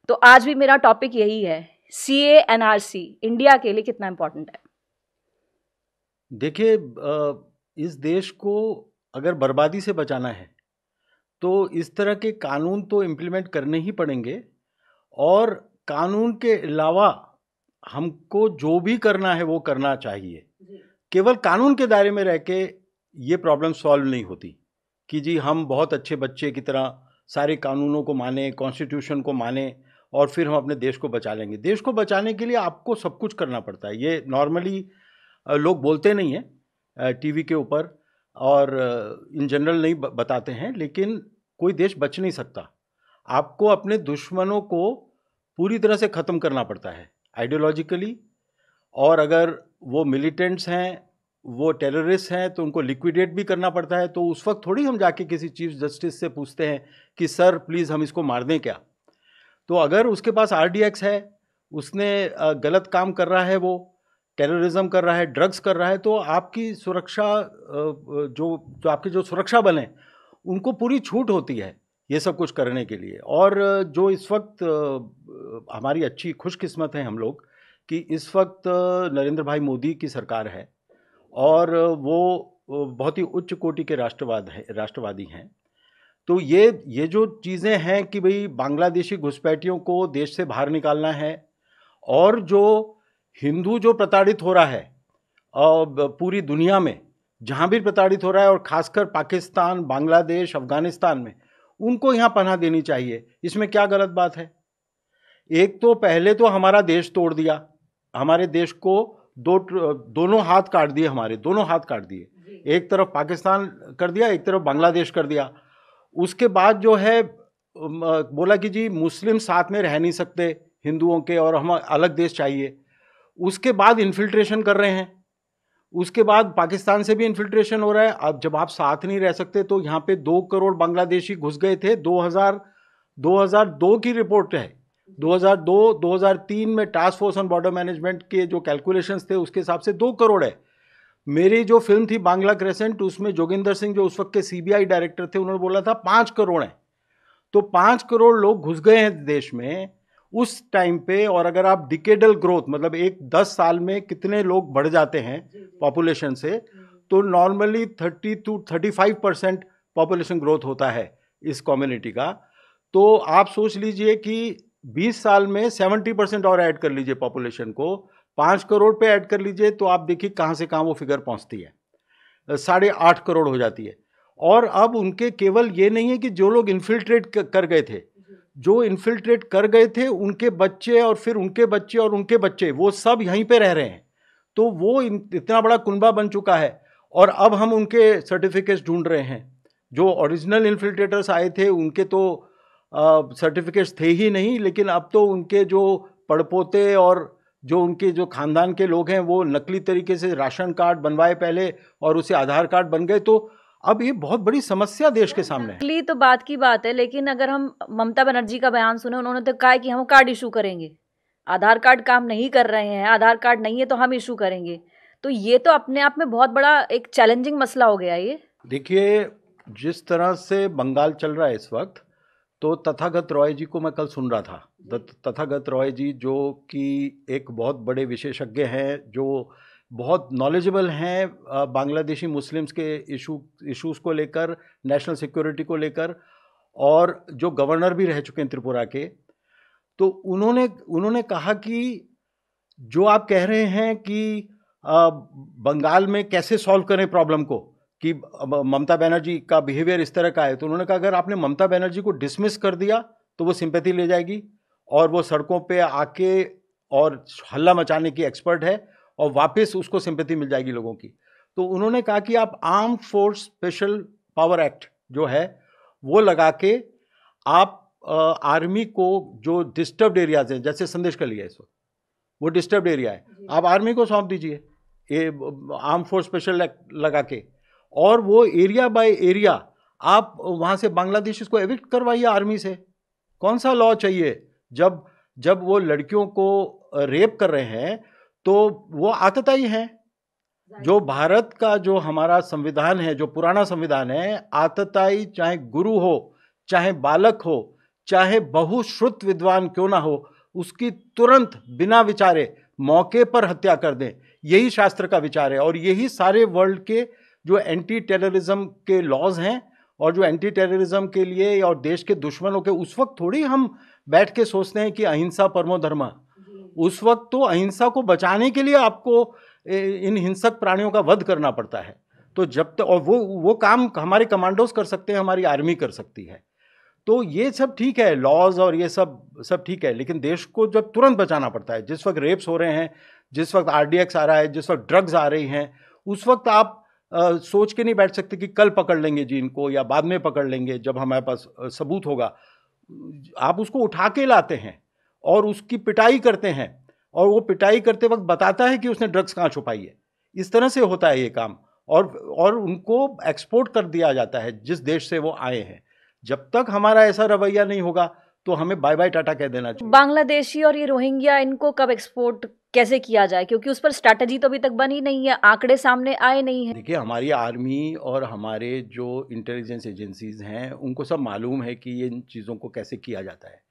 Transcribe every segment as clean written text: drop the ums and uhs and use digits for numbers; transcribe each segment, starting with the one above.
तो आज भी मेरा टॉपिक यही है, सीए एनआरसी इंडिया के लिए कितना इंपॉर्टेंट है। देखिए, इस देश को अगर बर्बादी से बचाना है तो इस तरह के कानून तो इम्प्लीमेंट करने ही पड़ेंगे, और कानून के अलावा हमको जो भी करना है वो करना चाहिए। केवल कानून के दायरे में रह के ये प्रॉब्लम सॉल्व नहीं होती कि जी हम बहुत अच्छे बच्चे की तरह सारे कानूनों को माने, कॉन्स्टिट्यूशन को माने और फिर हम अपने देश को बचा लेंगे। देश को बचाने के लिए आपको सब कुछ करना पड़ता है। ये नॉर्मली लोग बोलते नहीं हैं टीवी के ऊपर और इन जनरल नहीं बताते हैं, लेकिन कोई देश बच नहीं सकता। आपको अपने दुश्मनों को पूरी तरह से ख़त्म करना पड़ता है आइडियोलॉजिकली, और अगर वो मिलिटेंट्स हैं, वो टेररिस्ट हैं, तो उनको लिक्विडेट भी करना पड़ता है। तो उस वक्त थोड़ी हम जाके किसी चीफ जस्टिस से पूछते हैं कि सर प्लीज़ हम इसको मार दें क्या। तो अगर उसके पास RDX है, उसने गलत काम कर रहा है, वो टेररिज्म कर रहा है, ड्रग्स कर रहा है, तो आपकी सुरक्षा जो आपके जो सुरक्षा बल हैं उनको पूरी छूट होती है ये सब कुछ करने के लिए। और जो इस वक्त हमारी अच्छी खुशकिस्मत है हम लोग कि इस वक्त नरेंद्र भाई मोदी की सरकार है और वो बहुत ही उच्च कोटि के राष्ट्रवादी हैं। तो ये जो चीज़ें हैं कि भाई बांग्लादेशी घुसपैठियों को देश से बाहर निकालना है, और जो हिंदू जो प्रताड़ित हो रहा है पूरी दुनिया में जहाँ भी प्रताड़ित हो रहा है, और ख़ासकर पाकिस्तान, बांग्लादेश, अफगानिस्तान में, उनको यहाँ पनाह देनी चाहिए। इसमें क्या गलत बात है। एक तो पहले तो हमारा देश तोड़ दिया, हमारे देश को दोनों हाथ काट दिए, हमारे दोनों हाथ काट दिए, एक तरफ पाकिस्तान कर दिया, एक तरफ बांग्लादेश कर दिया। उसके बाद जो है बोला कि जी मुस्लिम साथ में रह नहीं सकते हिंदुओं के, और हम अलग देश चाहिए। उसके बाद इन्फिल्ट्रेशन कर रहे हैं, उसके बाद पाकिस्तान से भी इन्फिल्ट्रेशन हो रहा है। अब जब आप साथ नहीं रह सकते तो यहाँ पे 2 करोड़ बांग्लादेशी घुस गए थे। 2002 की रिपोर्ट है। 2002-2003 में task force on border management के जो कैलकुलेशंस थे उसके हिसाब से 2 करोड़ है। मेरी जो फिल्म थी बांग्ला क्रेसेंट, उसमें जोगिंदर सिंह जो उस वक्त के CBI डायरेक्टर थे, उन्होंने बोला था 5 करोड़ है। तो 5 करोड़ लोग घुस गए हैं देश में उस टाइम पे। और अगर आप डिकेडल ग्रोथ मतलब 10 साल में कितने लोग बढ़ जाते हैं पॉपुलेशन से, तो नॉर्मली 30 to 35% पॉपुलेशन ग्रोथ होता है इस कम्युनिटी का। तो आप सोच लीजिए कि 20 साल में 70% और ऐड कर लीजिए पॉपुलेशन को, 5 करोड़ पे ऐड कर लीजिए, तो आप देखिए कहाँ से कहाँ वो फिगर पहुँचती है, 8.5 करोड़ हो जाती है। और अब उनके केवल ये नहीं है कि जो लोग इन्फिल्ट्रेट कर गए थे, जो इन्फिल्ट्रेट कर गए थे उनके बच्चे और फिर उनके बच्चे और उनके बच्चे, वो सब यहीं पे रह रहे हैं। तो वो इतना बड़ा कुनबा बन चुका है। और अब हम उनके सर्टिफिकेट्स ढूंढ रहे हैं। जो ओरिजिनल इन्फिल्ट्रेटर्स आए थे उनके तो सर्टिफिकेट्स थे ही नहीं, लेकिन अब तो उनके जो पड़पोते और जो उनके जो खानदान के लोग हैं वो नकली तरीके से राशन कार्ड बनवाए पहले और उसे आधार कार्ड बन गए। तो अब ये बहुत बड़ी समस्या देश के सामने है। नकली तो बात की बात है, लेकिन अगर हम ममता बनर्जी का बयान सुने, उन्होंने तो कहा है कि हम कार्ड इशू करेंगे। आधार कार्ड काम नहीं कर रहे हैं, आधार कार्ड नहीं है तो हम इशू करेंगे। तो ये तो अपने आप में बहुत बड़ा एक चैलेंजिंग मसला हो गया ये। देखिए, जिस तरह से बंगाल चल रहा है इस वक्त, तो तथागत रॉय जी को मैं कल सुन रहा था। तथागत रॉय जी जो कि एक बहुत बड़े विशेषज्ञ हैं, जो बहुत नॉलेजेबल हैं बांग्लादेशी मुस्लिम्स के इश्यूज़ को लेकर, नेशनल सिक्योरिटी को लेकर, और जो गवर्नर भी रह चुके हैं त्रिपुरा के। तो उन्होंने कहा कि जो आप कह रहे हैं कि बंगाल में कैसे सॉल्व करें प्रॉब्लम को, कि ममता बनर्जी का बिहेवियर इस तरह का है, तो उन्होंने कहा अगर आपने ममता बनर्जी को डिसमिस कर दिया तो वो सिंपैथी ले जाएगी और वो सड़कों पे आके और हल्ला मचाने की एक्सपर्ट है, और वापस उसको सिंपैथी मिल जाएगी लोगों की। तो उन्होंने कहा कि आप arm force special power act जो है वो लगा के आप आर्मी को, जो डिस्टर्ब्ड एरियाज हैं, जैसे संदेश का लिया इस वक्त वो डिस्टर्ब्ड एरिया है, आप आर्मी को सौंप दीजिए ये आर्म फोर्स स्पेशल एक्ट लगा के, और वो एरिया बाय एरिया आप वहाँ से बांग्लादेशी को एविक्ट करवाइए आर्मी से। कौन सा लॉ चाहिए? जब वो लड़कियों को रेप कर रहे हैं तो वो आतताई हैं। जो भारत का जो हमारा संविधान है, जो पुराना संविधान है, आतताई चाहे गुरु हो, चाहे बालक हो, चाहे बहुश्रुत विद्वान क्यों ना हो, उसकी तुरंत बिना विचारे मौके पर हत्या कर दें। यही शास्त्र का विचार है और यही सारे वर्ल्ड के जो एंटी टेररिज्म के लॉज हैं और जो एंटी टेररिज्म के लिए और देश के दुश्मनों के, उस वक्त थोड़ी हम बैठ के सोचते हैं कि अहिंसा परमो धर्म। उस वक्त तो अहिंसा को बचाने के लिए आपको इन हिंसक प्राणियों का वध करना पड़ता है। तो जब तक, और वो काम हमारे कमांडोज कर सकते हैं, हमारी आर्मी कर सकती है। तो ये सब ठीक है, लॉज और ये सब ठीक है, लेकिन देश को जब तुरंत बचाना पड़ता है, जिस वक्त रेप्स हो रहे हैं, जिस वक्त RDX आ रहा है, जिस वक्त ड्रग्स आ रही हैं, उस वक्त आप सोच के नहीं बैठ सकते कि कल पकड़ लेंगे जी इनको या बाद में पकड़ लेंगे जब हमारे पास सबूत होगा। आप उसको उठा के लाते हैं और उसकी पिटाई करते हैं और वो पिटाई करते वक्त बताता है कि उसने ड्रग्स कहाँ छुपाई है। इस तरह से होता है ये काम और उनको एक्सपोर्ट कर दिया जाता है जिस देश से वो आए हैं। जब तक हमारा ऐसा रवैया नहीं होगा तो हमें बाय बाय टाटा कह देना चाहिए। बांग्लादेशी और ये रोहिंग्या, इनको कब एक्सपोर्ट कैसे किया जाए, क्योंकि उस पर स्ट्रैटेजी तो अभी तक बनी नहीं है, आंकड़े सामने आए नहीं है। देखिए, हमारी आर्मी और हमारे जो इंटेलिजेंस एजेंसीज हैं उनको सब मालूम है कि ये इन चीज़ों को कैसे किया जाता है।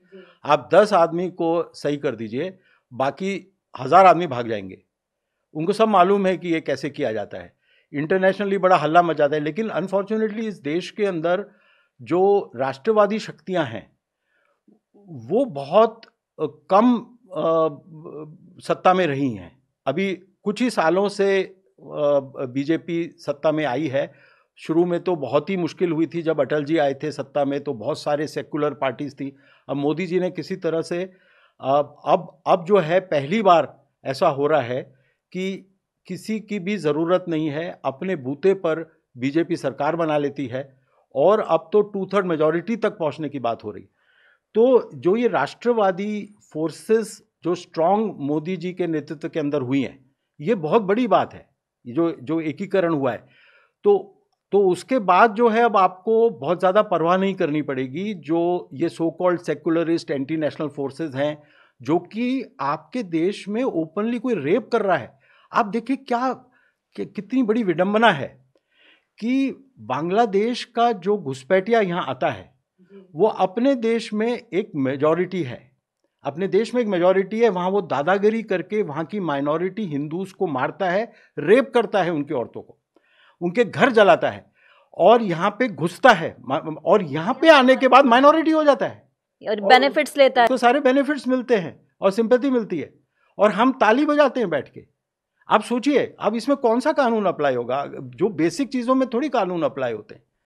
आप 10 आदमी को सही कर दीजिए, बाकी 1000 आदमी भाग जाएंगे। उनको सब मालूम है कि ये कैसे किया जाता है। इंटरनेशनली बड़ा हल्ला मच जाता है, लेकिन अनफॉर्चुनेटली इस देश के अंदर जो राष्ट्रवादी शक्तियां हैं वो बहुत कम सत्ता में रही हैं। अभी कुछ ही सालों से बीजेपी सत्ता में आई है। शुरू में तो बहुत ही मुश्किल हुई थी, जब अटल जी आए थे सत्ता में तो बहुत सारे सेकुलर पार्टीज थी। अब मोदी जी ने किसी तरह से अब जो है पहली बार ऐसा हो रहा है कि किसी की भी ज़रूरत नहीं है, अपने बूते पर बीजेपी सरकार बना लेती है और अब तो 2/3 मेजॉरिटी तक पहुंचने की बात हो रही। तो जो ये राष्ट्रवादी फोर्सेस जो स्ट्रांग मोदी जी के नेतृत्व के अंदर हुई हैं, ये बहुत बड़ी बात है। जो एकीकरण हुआ है तो उसके बाद जो है अब आपको बहुत ज़्यादा परवाह नहीं करनी पड़ेगी। जो ये so called secularist anti national forces हैं जो कि आपके देश में ओपनली कोई रेप कर रहा है। आप देखिए कितनी बड़ी विडंबना है कि बांग्लादेश का जो घुसपैठिया यहाँ आता है वो अपने देश में एक मेजॉरिटी है, अपने देश में एक मेजॉरिटी है, वहाँ वो दादागिरी करके वहाँ की माइनॉरिटी हिंदूज को मारता है, रेप करता है, उनकी औरतों को, उनके घर जलाता है और यहाँ पे घुसता है और यहाँ पे आने के बाद माइनॉरिटी हो जाता है और बेनिफिट्स लेता है। तो सारे बेनिफिट्स मिलते हैं और सिंपैथी मिलती है और हम ताली बजाते हैं बैठ के। आप सोचिए अब इसमें कौन सा कानून अप्लाई होगा? जो बेसिक चीज़ों में थोड़ी कानून अप्लाई होते हैं।